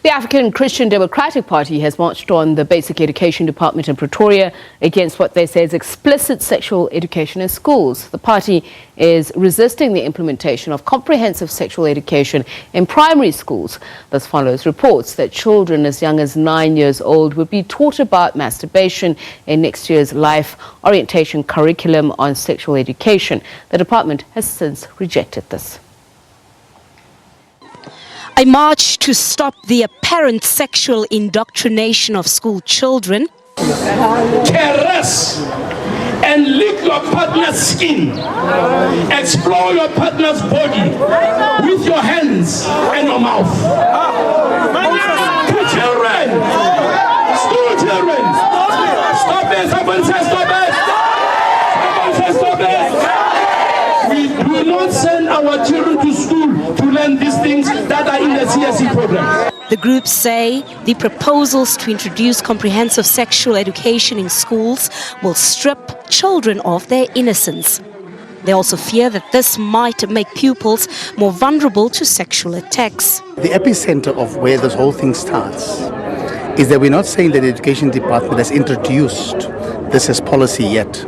The African Christian Democratic Party has marched on the Basic Education Department in Pretoria against what they say is explicit sexual education in schools. The party is resisting the implementation of comprehensive sexual education in primary schools. This follows reports that children as young as 9 years old would be taught about masturbation in next year's life orientation curriculum on sexual education. The department has since rejected this. A march to stop the apparent sexual indoctrination of school children. Caress and lick your partner's skin. Explore your partner's body with your hands and your mouth. To children, school children, stop it. Someone says stop it. Someone says stop it. We do not send our children to school to learn these things that are in the CSE program. The groups say the proposals to introduce comprehensive sexual education in schools will strip children of their innocence. They also fear that this might make pupils more vulnerable to sexual attacks. The epicenter of where this whole thing starts is that we're not saying that the education department has introduced this as policy yet.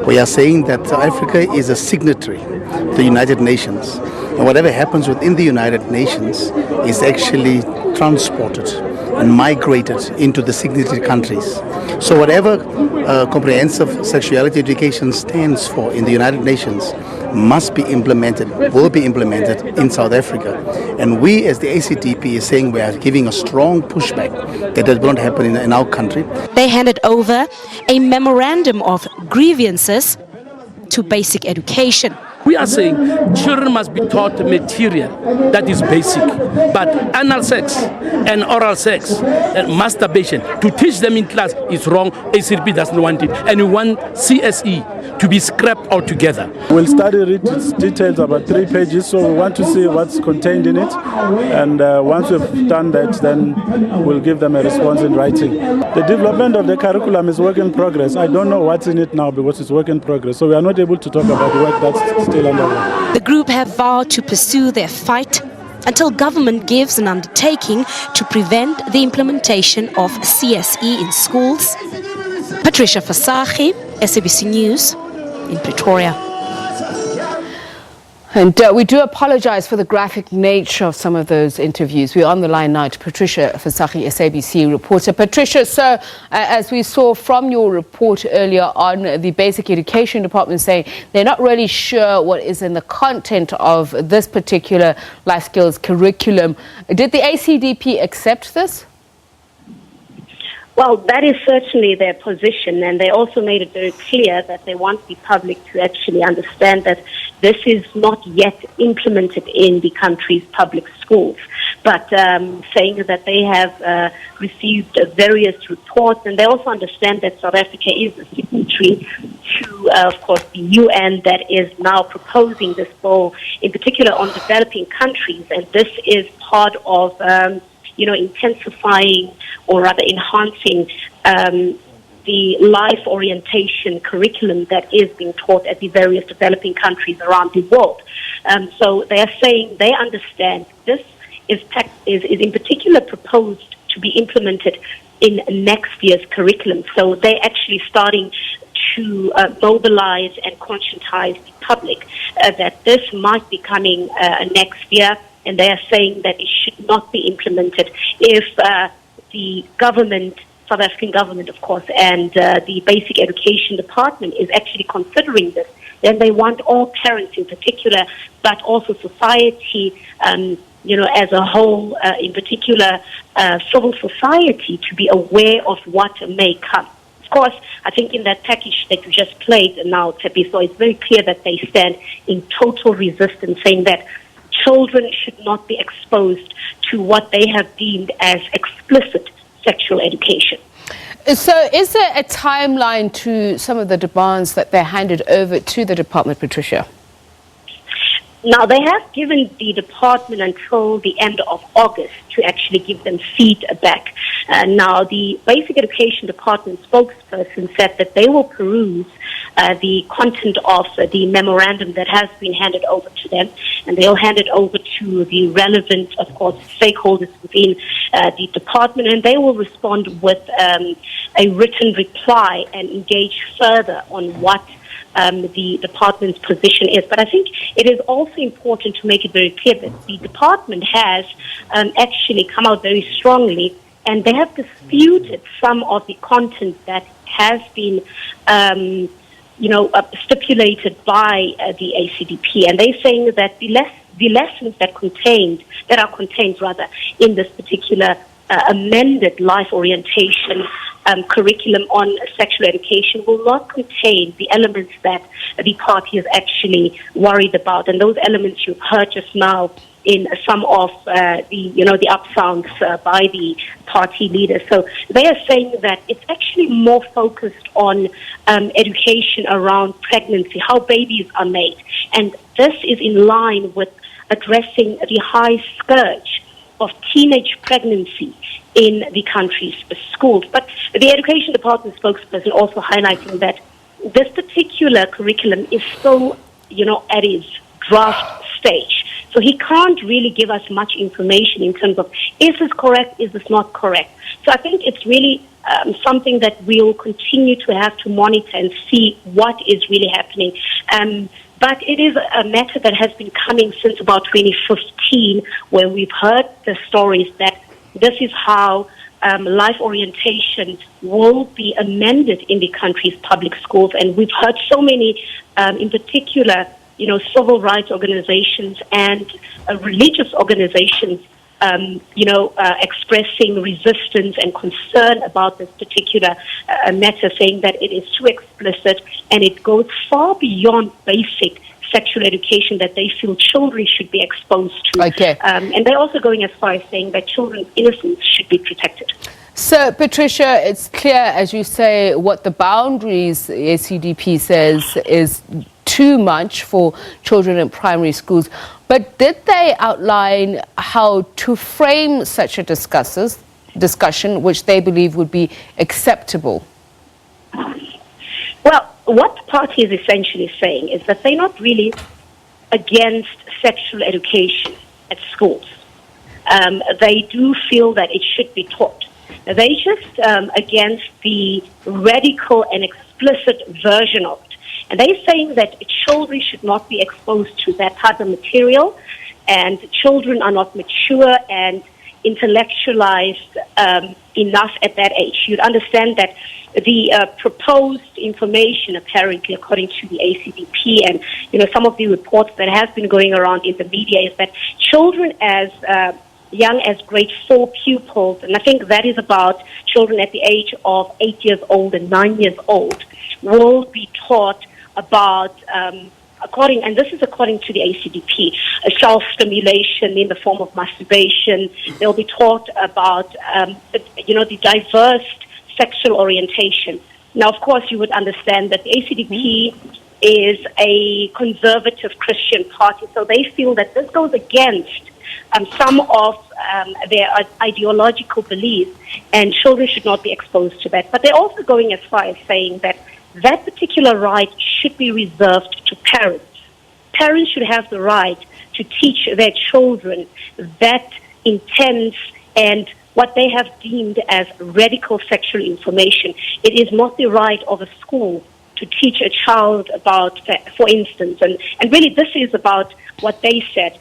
We are saying that South Africa is a signatory to the United Nations, and whatever happens within the United Nations is actually transported and migrated into the signatory countries. So whatever comprehensive sexuality education stands for in the United Nations must be implemented, will be implemented in South Africa. And we as the ACDP is saying we are giving a strong pushback that does not happen in our country. They handed over a memorandum of grievances to basic education. We are saying children must be taught material that is basic, but anal sex and oral sex and masturbation, to teach them in class is wrong. ACDP doesn't want it, and we want CSE to be scrapped altogether. We'll study its details, about 3 pages, so we want to see what's contained in it, and once we've done that, then we'll give them a response in writing. The development of the curriculum is work in progress. I don't know what's in it now because it's work in progress, so we are not able to talk about work that's still underway. The group have vowed to pursue their fight until government gives an undertaking to prevent the implementation of CSE in schools. Patricia Visagie, SABC News in Pretoria. And we do apologize for the graphic nature of some of those interviews. We're on the line now to Patricia Visagie, SABC Reporter. Patricia, so as we saw from your report earlier on, the Basic Education Department saying they're not really sure what is in the content of this particular life skills curriculum. Did the ACDP accept this? Well, that is certainly their position, and they also made it very clear that they want the public to actually understand that this is not yet implemented in the country's public schools, but saying that they have received various reports, and they also understand that South Africa is a signatory to, of course, the UN that is now proposing this bill, in particular on developing countries, and this is part of intensifying or rather enhancing the life orientation curriculum that is being taught at the various developing countries around the world. So they are saying they understand this is in particular proposed to be implemented in next year's curriculum. So they're actually starting to mobilize and conscientize the public that this might be coming next year. And they are saying that it should not be implemented if the government, South African government, of course, and the Basic Education Department is actually considering this. Then they want all parents in particular, but also society, as a whole, in particular, civil society, to be aware of what may come. Of course, I think in that package that you just played now, Tepi, so it's very clear that they stand in total resistance, saying that children should not be exposed to what they have deemed as explicit sexual education. So is there a timeline to some of the demands that they handed over to the department, Patricia? Now, they have given the department until the end of August to actually give them feedback. Now, the Basic Education Department spokesperson said that they will peruse the content of the memorandum that has been handed over to them, and they'll hand it over to the relevant, of course, stakeholders within the department, and they will respond with a written reply and engage further on what the department's position is. But I think it is also important to make it very clear that the department has actually come out very strongly, and they have disputed some of the content that has been stipulated by the ACDP, and they're saying that the lessons that are contained in this particular amended life orientation curriculum on sexual education will not contain the elements that the party is actually worried about, and those elements you've heard just now in some of the up-sounds by the party leaders. So they are saying that it's actually more focused on education around pregnancy, how babies are made, and this is in line with addressing the high scourge of teenage pregnancy in the country's schools. But the Education Department spokesperson also highlighting that this particular curriculum is still, at its draft stage. So he can't really give us much information in terms of, is this correct, is this not correct? So I think it's really something that we'll continue to have to monitor and see what is really happening. But it is a matter that has been coming since about 2015, where we've heard the stories that this is how life orientation will be amended in the country's public schools. And we've heard so many, in particular, civil rights organizations and religious organizations, expressing resistance and concern about this particular matter, saying that it is too explicit and it goes far beyond basic sexual education that they feel children should be exposed to. Okay. And they're also going as far as saying that children's innocence should be protected. So, Patricia, it's clear, as you say, what the boundaries ACDP says is too much for children in primary schools. But did they outline how to frame such a discussion which they believe would be acceptable? Well, what the party is essentially saying is that they're not really against sexual education at schools. They do feel that it should be taught. They're just against the radical and explicit version of it. And they're saying that children should not be exposed to that type of material, and children are not mature and intellectualized enough at that age. You'd understand that the proposed information, apparently, according to the ACDP and some of the reports that have been going around in the media, is that children as young as grade 4 pupils, and I think that is about children at the age of 8 years old and 9 years old, will be taught about, and this is according to the ACDP, self-stimulation in the form of masturbation. They'll be taught about, the diverse sexual orientation. Now, of course, you would understand that the ACDP is a conservative Christian party, so they feel that this goes against some of their ideological beliefs, and children should not be exposed to that. But they're also going as far as saying that that particular right should be reserved to parents. Parents should have the right to teach their children that intense and what they have deemed as radical sexual information. It is not the right of a school to teach a child about, for instance, and really this is about what they said,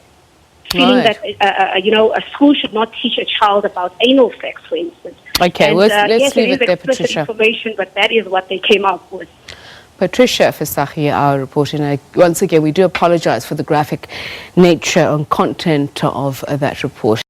feeling that, a school should not teach a child about anal sex, for instance. Okay, and, let's leave it there, Patricia. Information, but that is what they came up with. Patricia Visagie, our reporter. And once again, we do apologize for the graphic nature and content of that report.